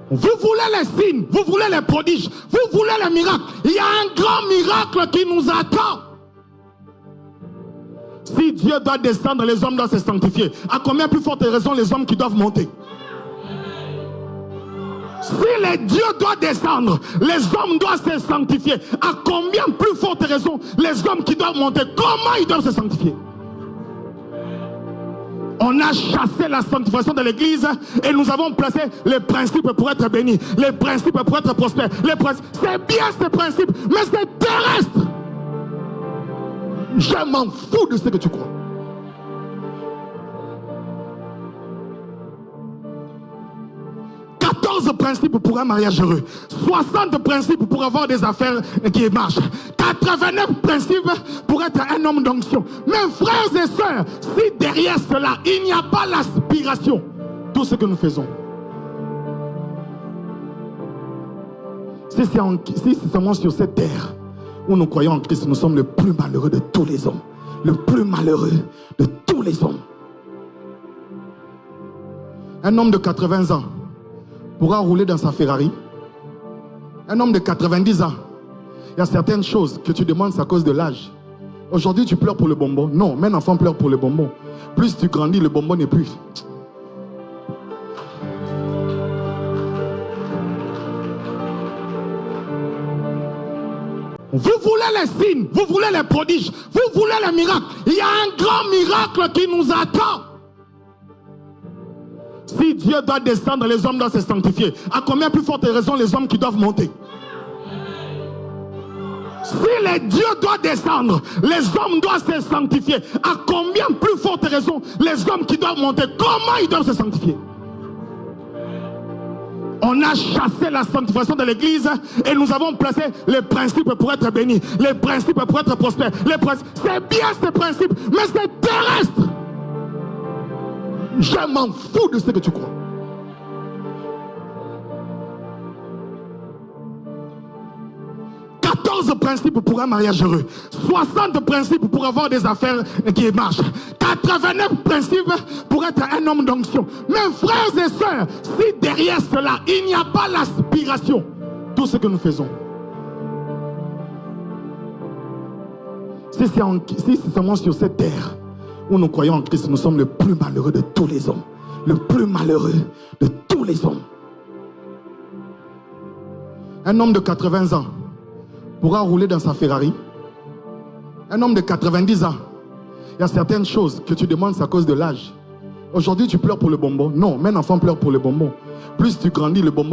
Vous voulez les signes, vous voulez les prodiges, vous voulez les miracles. Il y a un grand miracle qui nous attend. Si Dieu doit descendre, les hommes doivent se sanctifier. À combien plus forte raison les hommes qui doivent monter? Si les dieux doivent descendre, les hommes doivent se sanctifier. À combien plus forte raison les hommes qui doivent monter? Comment ils doivent se sanctifier? On a chassé la sanctification de l'église et nous avons placé les principes pour être bénis, les principes pour être prospères. C'est bien ces principes, mais c'est terrestre. Je m'en fous de ce que tu crois. Principes pour un mariage heureux, 60 principes pour avoir des affaires qui marchent, 89 principes pour être un homme d'onction. Mes frères et sœurs, si derrière cela il n'y a pas l'aspiration, tout ce que nous faisons, si c'est seulement sur cette terre où nous croyons en Christ, nous sommes le plus malheureux de tous les hommes, le plus malheureux de tous les hommes. Un homme de 80 ans pourra rouler dans sa Ferrari. Un homme de 90 ans, il y a certaines choses que tu demandes à cause de l'âge. Aujourd'hui tu pleures pour le bonbon. Non, mais un enfant pleure pour le bonbon. Plus tu grandis, le bonbon n'est plus. Vous voulez les signes, vous voulez les prodiges, vous voulez les miracles. Il y a un grand miracle qui nous attend. Si Dieu doit descendre, les hommes doivent se sanctifier. À combien plus forte raison les hommes qui doivent monter? Si les dieux doivent descendre, les hommes doivent se sanctifier. À combien plus forte raison les hommes qui doivent monter? Comment ils doivent se sanctifier? On a chassé la sanctification de l'église et nous avons placé les principes pour être bénis, les principes pour être prospères. C'est bien ces principes, mais c'est terrestre. Je m'en fous de ce que tu crois. Principes pour un mariage heureux, 60 principes pour avoir des affaires qui marchent, 89 principes pour être un homme d'onction. Mes frères et sœurs, si derrière cela il n'y a pas l'aspiration, tout ce que nous faisons, si c'est seulement sur cette terre où nous croyons en Christ, nous sommes le plus malheureux de tous les hommes, le plus malheureux de tous les hommes. Un homme de 80 ans pourra rouler dans sa Ferrari. Un homme de 90 ans, il y a certaines choses que tu demandes à cause de l'âge. Aujourd'hui tu pleures pour le bonbon. Non, mais un enfant pleure pour le bonbon. Plus tu grandis, le bonbon